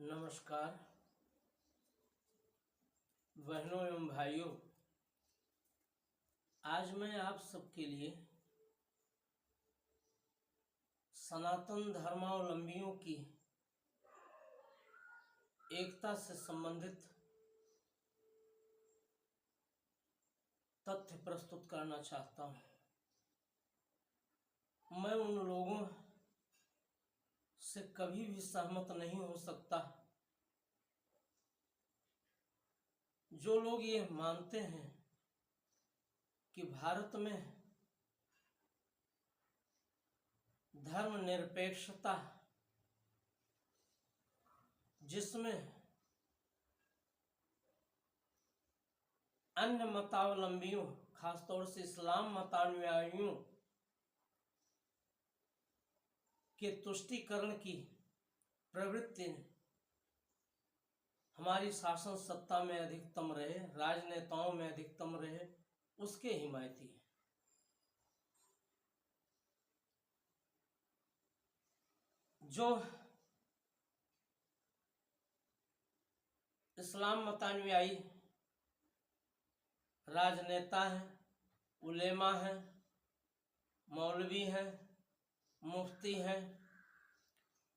नमस्कार बहनों एवं भाइयों। आज मैं आप सबके लिए सनातन धर्मावलंबियों की एकता से संबंधित तथ्य प्रस्तुत करना चाहता हूं। मैं उन लोगों से कभी भी सहमत नहीं हो सकता जो लोग ये मानते हैं कि भारत में धर्मनिरपेक्षता, जिसमें अन्य मतावलंबियों, खासतौर से इस्लाम मतानुयायियों के तुष्टीकरण की प्रवृत्ति हमारी शासन सत्ता में अधिकतम रहे, राजनेताओं में अधिकतम रहे, उसके हिमायती है। जो इस्लाम मतानुयायी राजनेता हैं, उलेमा हैं, मौलवी हैं, मुफ्ती हैं,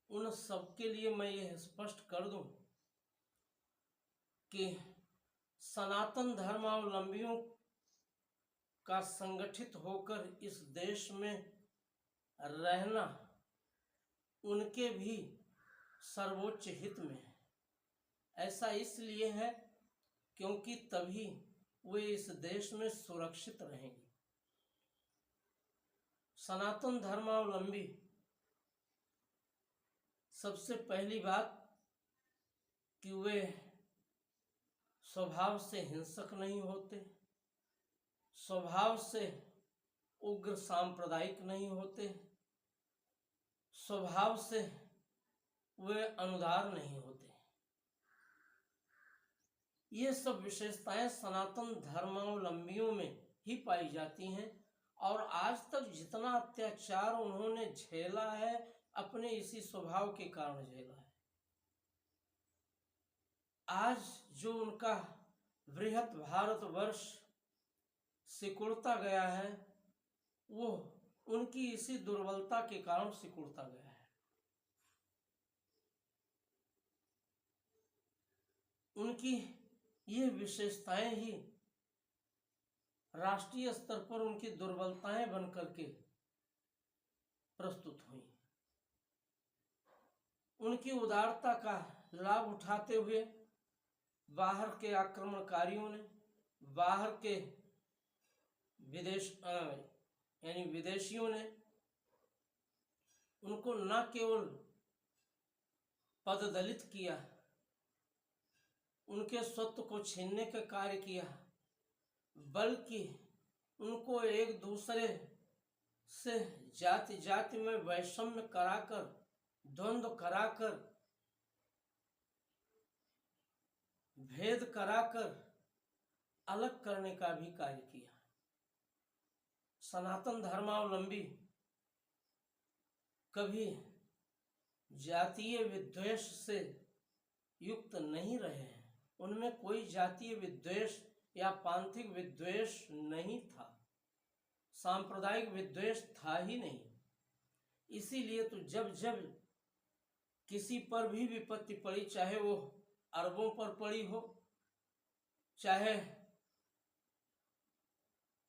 उन सबके लिए मैं ये स्पष्ट कर दूं कि सनातन धर्मावलंबियों का संगठित होकर इस देश में रहना उनके भी सर्वोच्च हित में है। ऐसा इसलिए है क्योंकि तभी वे इस देश में सुरक्षित रहेंगे। सनातन धर्मावलंबी सबसे पहली बात कि वे स्वभाव से हिंसक नहीं होते, स्वभाव से उग्र सांप्रदायिक नहीं होते, स्वभाव से वे अनुदार नहीं होते। ये सब विशेषताएं सनातन धर्मावलंबियों में ही पाई जाती हैं और आज तक जितना अत्याचार उन्होंने झेला है अपने इसी स्वभाव के कारण झेला है। आज जो उनका बृहत भारतवर्ष सिकुड़ता गया है वो उनकी इसी दुर्बलता के कारण सिकुड़ता गया है। उनकी ये विशेषताएं ही राष्ट्रीय स्तर पर उनकी दुर्बलताएं बनकर के प्रस्तुत हुई। उनकी उदारता का लाभ उठाते हुए बाहर के आक्रमणकारियों ने, बाहर के विदेशियों ने उनको न केवल पददलित किया, उनके स्वत्व को छीनने का कार्य किया, बल्कि उनको एक दूसरे से जाति जाति में वैषम्य कराकर, द्वंद्व कराकर, भेद कराकर अलग करने का भी कार्य किया। सनातन धर्मावलंबी कभी जातीय विद्वेष से युक्त नहीं रहे हैं। उनमें कोई जातीय विद्वेष या पांथिक विद्वेष नहीं था, सांप्रदायिक विद्वेष था ही नहीं। इसीलिए तो जब जब किसी पर भी विपत्ति पड़ी, चाहे वो अरबों पर पड़ी हो, चाहे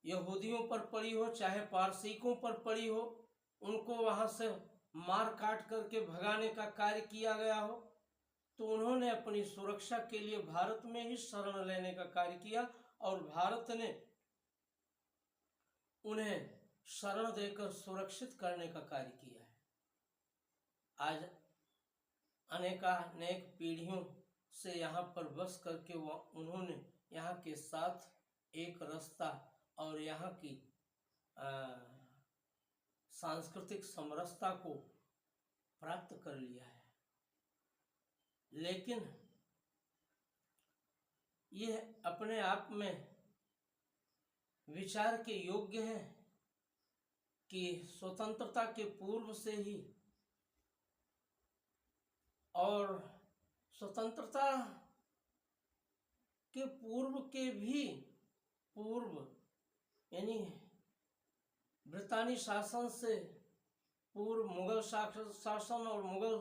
यहूदियों पर पड़ी हो, चाहे पारसीकों पर पड़ी हो, उनको वहां से मार काट करके भगाने का कार्य किया गया हो, तो उन्होंने अपनी सुरक्षा के लिए भारत में ही शरण लेने का कार्य किया और भारत ने उन्हें शरण देकर सुरक्षित करने का कार्य किया है। आज अनेकानेक पीढ़ियों से यहाँ पर बस करके उन्होंने यहाँ के साथ एक रास्ता और यहाँ की सांस्कृतिक समरसता को प्राप्त कर लिया है। लेकिन ये अपने आप में विचार के योग्य है कि स्वतंत्रता के पूर्व से ही और स्वतंत्रता के पूर्व यानी ब्रितानी शासन से पूर्व मुगल शासन और मुगल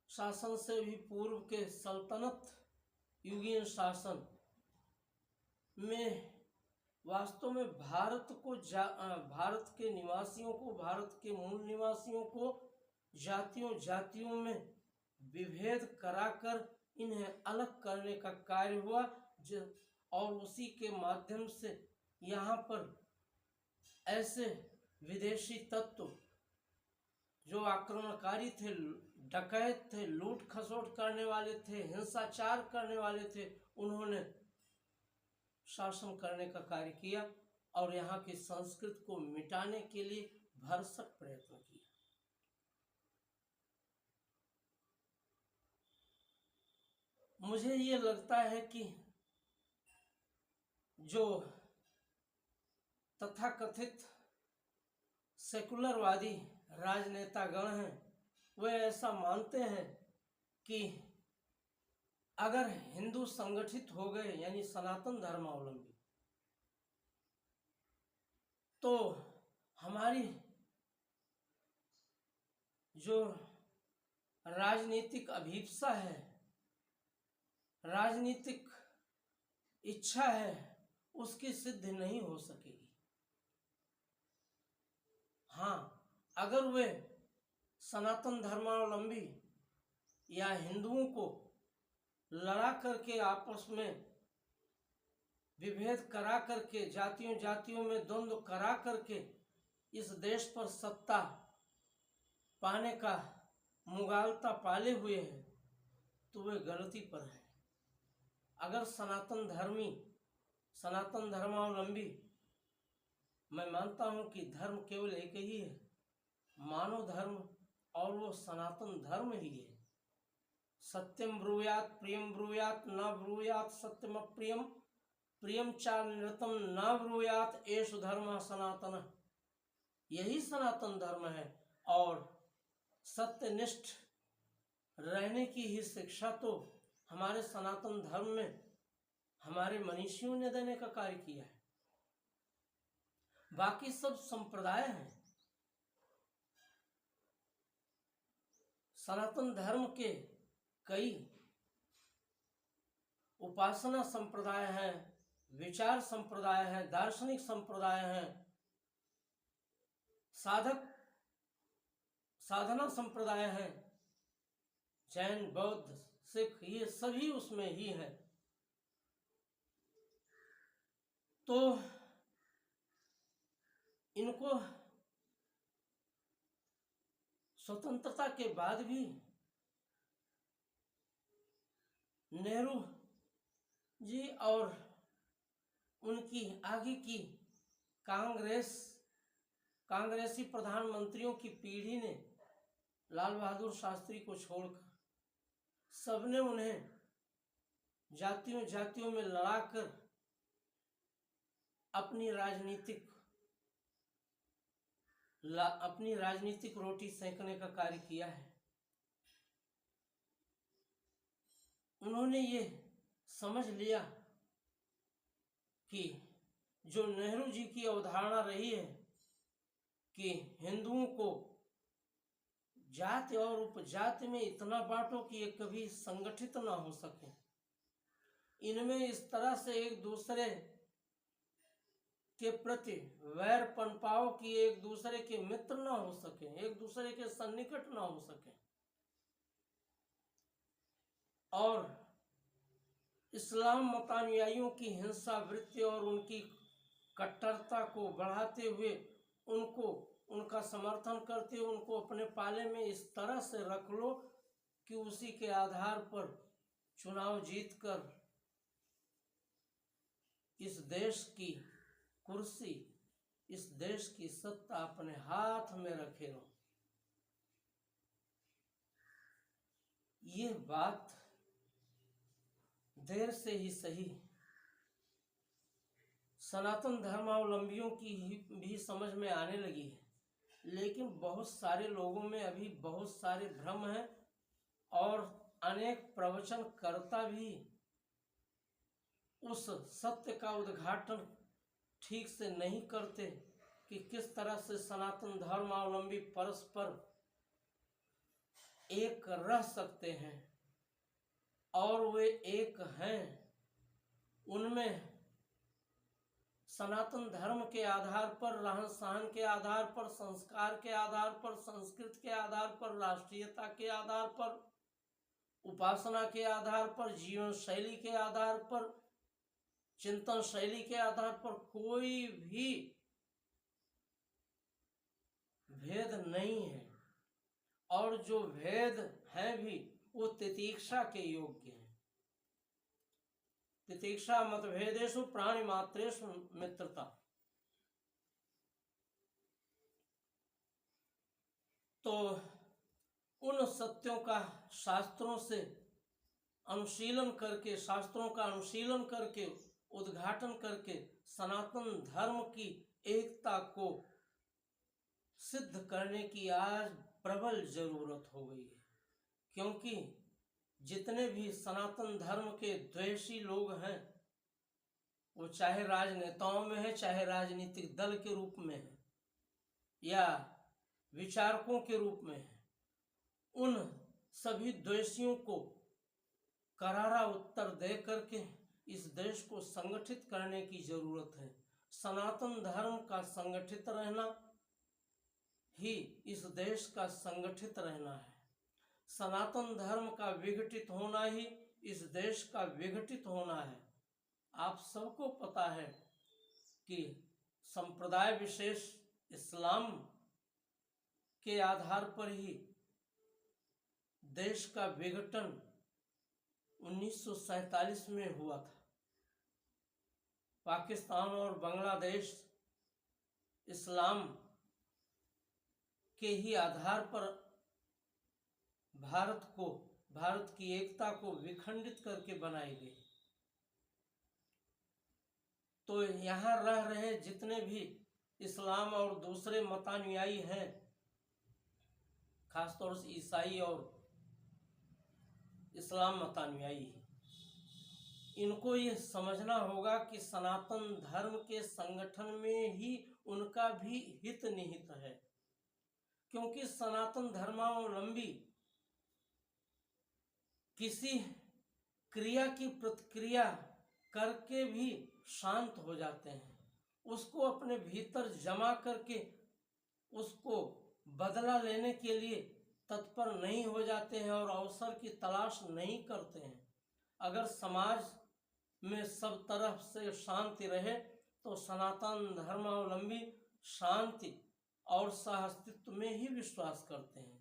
शासन से भी पूर्व के सल्तनत युगीन शासन में वास्तव में भारत के निवासियों को, भारत के मूल निवासियों को जातियों में विभेद कराकर इन्हें अलग करने का कार्य हुआ, और उसी के माध्यम से यहाँ पर ऐसे विदेशी तत्व जो आक्रमणकारी थे, डकैत थे, लूट खसोट करने वाले थे, हिंसाचार करने वाले थे, उन्होंने शासन करने का कार्य किया और यहाँ की संस्कृति को मिटाने के लिए भरसक प्रयत्न किया। मुझे ये लगता है कि जो तथाकथित सेकुलरवादी राजनेतागण हैं वे ऐसा मानते हैं कि अगर हिंदू संगठित हो गए यानी सनातन धर्मावलंबी, तो हमारी जो राजनीतिक अभिप्सा है, राजनीतिक इच्छा है, उसकी सिद्धि नहीं हो सकेगी। हाँ, अगर वे सनातन धर्मावलंबी या हिंदुओं को लड़ा करके, आपस में विभेद करा करके, जातियों में द्वंद्व करा करके इस देश पर सत्ता पाने का मुगालता पाले हुए हैं, तो वे गलती पर है। अगर सनातन धर्मावलंबी, मैं मानता हूं कि धर्म केवल एक ही है, मानव धर्म, और वो सनातन धर्म ही है। सत्यम ब्रूयात प्रियम ब्रूयात न ब्रूयात सत्यम अप्रियम प्रियम चानृतम न ब्रूयात एषु धर्म सनातन, यही सनातन धर्म है। और सत्यनिष्ठ रहने की ही शिक्षा तो हमारे सनातन धर्म में हमारे मनीषियों ने देने का कार्य किया है। बाकी सब संप्रदाय हैं। सनातन धर्म के कई उपासना संप्रदाय हैं, विचार संप्रदाय हैं, दार्शनिक संप्रदाय हैं, साधना संप्रदाय हैं, जैन, बौद्ध, सिख, ये सभी उसमें ही है। तो इनको स्वतंत्रता के बाद भी नेहरू जी और उनकी आगे की कांग्रेसी प्रधानमंत्रियों की पीढ़ी ने लाल बहादुर शास्त्री को छोड़कर सबने उन्हें जातियों में लड़ाकर अपनी राजनीतिक रोटी सेंकने का कार्य किया है। उन्होंने ये समझ लिया कि जो नेहरू जी की अवधारणा रही है कि हिंदुओं को जाति और उपजाति में इतना बांटो कि ये कभी संगठित ना हो सके, इनमें इस तरह से एक दूसरे के प्रति वैर पनपाओ कि एक दूसरे के मित्र ना हो सके, एक दूसरे के सन्निकट ना हो सके, और इस्लाम मतानुयायियों की हिंसा वृत्ति और उनकी कट्टरता को बढ़ाते हुए उनका समर्थन करते हुए उनको अपने पाले में इस तरह से रख लो कि उसी के आधार पर चुनाव जीतकर इस देश की कुर्सी, इस देश की सत्ता अपने हाथ में रखे रहो। ये बात देर से ही सही सनातन धर्मावलंबियों की भी समझ में आने लगी है, लेकिन बहुत सारे लोगों में अभी बहुत सारे भ्रम हैं और अनेक प्रवचनकर्ता भी उस सत्य का उद्घाटन ठीक से नहीं करते कि किस तरह से सनातन धर्मावलंबी परस्पर एक रह सकते हैं और वे एक हैं। उनमें सनातन धर्म के आधार पर, रहन सहन के आधार पर, संस्कार के आधार पर, संस्कृति के आधार पर, राष्ट्रीयता के आधार पर, उपासना के आधार पर, जीवन शैली के आधार पर, चिंतन शैली के आधार पर कोई भी भेद नहीं है। और जो भेद हैं भी वो तितीक्षा के योग्य हैं। तितीक्षा मतभेदेषु प्राणि मात्रेषु मित्रता। तो उन सत्यों का शास्त्रों से अनुशीलन करके, शास्त्रों का अनुशीलन करके, उद्घाटन करके सनातन धर्म की एकता को सिद्ध करने की आज प्रबल जरूरत हो गई है। क्योंकि जितने भी सनातन धर्म के द्वेषी लोग हैं, वो चाहे राजनेताओं में है, चाहे राजनीतिक दल के रूप में है या विचारकों के रूप में है, उन सभी द्वेषियों को करारा उत्तर दे करके इस देश को संगठित करने की जरूरत है। सनातन धर्म का संगठित रहना ही इस देश का संगठित रहना है। सनातन धर्म का विघटित होना ही इस देश का विघटित होना है। आप सबको पता है कि संप्रदाय विशेष इस्लाम के आधार पर ही देश का विघटन 1947 में हुआ था। पाकिस्तान और बांग्लादेश इस्लाम के ही आधार पर भारत की एकता को विखंडित करके बनाई गई। तो यहाँ रह रहे जितने भी इस्लाम और दूसरे मतानुयायी हैं, खासतौर से ईसाई और इस्लाम मतानुयायी, इनको ये समझना होगा कि सनातन धर्म के संगठन में ही उनका भी हित निहित है। क्योंकि सनातन धर्मावलंबी किसी क्रिया की प्रतिक्रिया करके भी शांत हो जाते हैं, उसको अपने भीतर जमा करके उसको बदला लेने के लिए तत्पर नहीं हो जाते हैं और अवसर की तलाश नहीं करते हैं। अगर समाज में सब तरफ से शांति रहे तो सनातन धर्मावलंबी शांति और सहअस्तित्व में ही विश्वास करते हैं।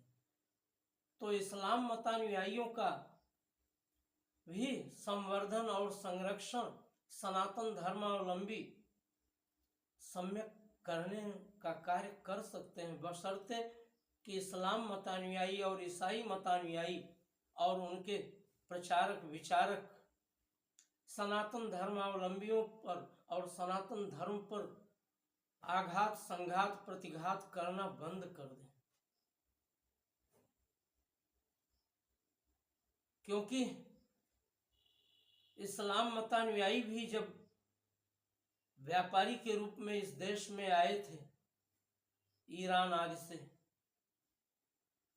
तो इस्लाम मतानुयायियों का भी संवर्धन और संरक्षण सनातन धर्मावलंबी सम्यक करने का कार्य कर सकते हैं, बशर्ते कि इस्लाम मतानुयायी और ईसाई मतानुयायी और उनके प्रचारक विचारक सनातन धर्मावलंबियों पर और सनातन धर्म पर आघात, संघात, प्रतिघात करना बंद कर दें। क्योंकि इस्लाम मतानुयायी भी जब व्यापारी के रूप में इस देश में आए थे ईरान आदि से,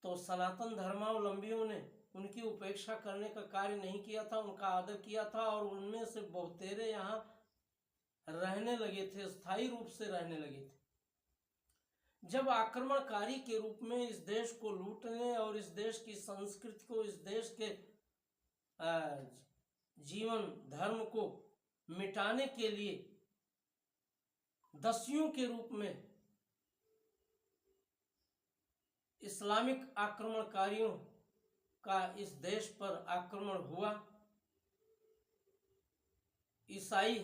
तो सनातन धर्मावलंबियों ने उनकी उपेक्षा करने का कार्य नहीं किया था, उनका आदर किया था और उनमें से बहुतेरे यहाँ रहने लगे थे, स्थायी रूप से रहने लगे थे। जब आक्रमणकारी के रूप में इस देश को लूटने और इस देश की संस्कृति को, इस देश के जीवन धर्म को मिटाने के लिए दस्युओं के रूप में इस्लामिक आक्रमणकारियों का इस देश पर आक्रमण हुआ, ईसाई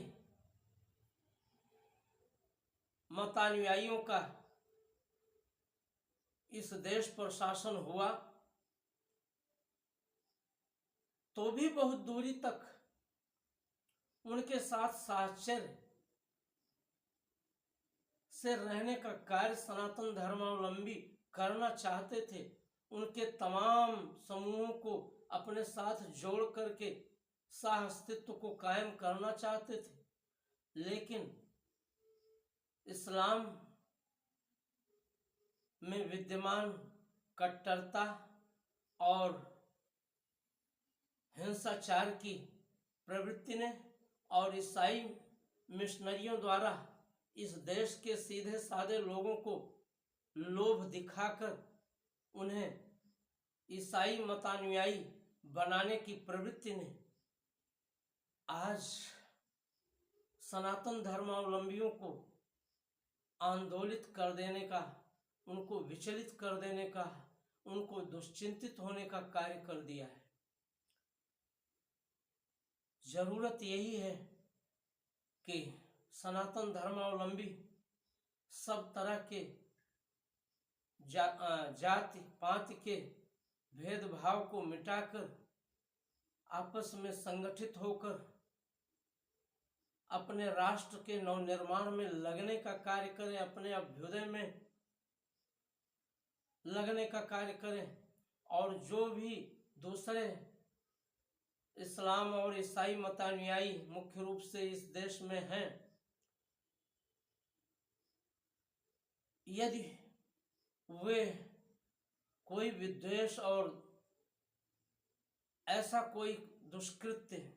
मतानुयायियों का इस देश पर शासन हुआ, तो भी बहुत दूरी तक उनके साथ साहचर्य से रहने का कार्य सनातन धर्मावलंबी करना चाहते थे। उनके तमाम समूहों को अपने साथ जोड़ करके सह अस्तित्व को कायम करना चाहते थे, लेकिन इस्लाम में विद्यमान कट्टरता और हिंसाचार की प्रवृत्ति ने और ईसाई मिशनरियों द्वारा इस देश के सीधे साधे लोगों को लोभ दिखाकर उन्हें ईसाई मतानुयायी बनाने की प्रवृत्ति ने आज सनातन धर्मावलंबियों को आंदोलित कर देने का, उनको विचलित कर देने का, उनको दुश्चिंतित होने का कार्य कर दिया है। जरूरत यही है कि सनातन धर्मावलंबी सब तरह के जाति पाति के भेदभाव को मिटाकर आपस में संगठित होकर अपने राष्ट्र के नवनिर्माण में लगने का कार्य करें, अपने अभ्युदय में लगने का कार्य करें, और जो भी दूसरे इस्लाम और ईसाई मतानुयायी मुख्य रूप से इस देश में हैं, यदि वे कोई विद्वेष और ऐसा कोई दुष्कृत्य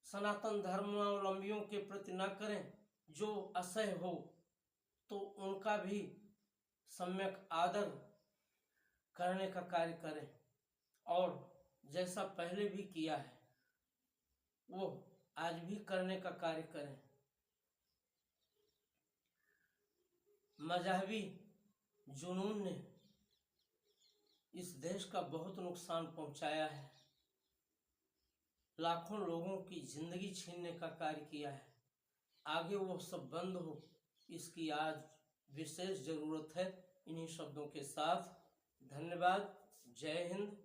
सनातन धर्मावलंबियों के प्रति न करें जो असह्य हो, तो उनका भी सम्यक आदर करने का कार्य करें, और जैसा पहले भी किया है वो आज भी करने का कार्य करें। मजहबी जुनून ने इस देश का बहुत नुकसान पहुंचाया है, लाखों लोगों की जिंदगी छीनने का कार्य किया है। आगे वो सब बंद हो, इसकी आज विशेष जरूरत है। इन्हीं शब्दों के साथ धन्यवाद। जय हिंद।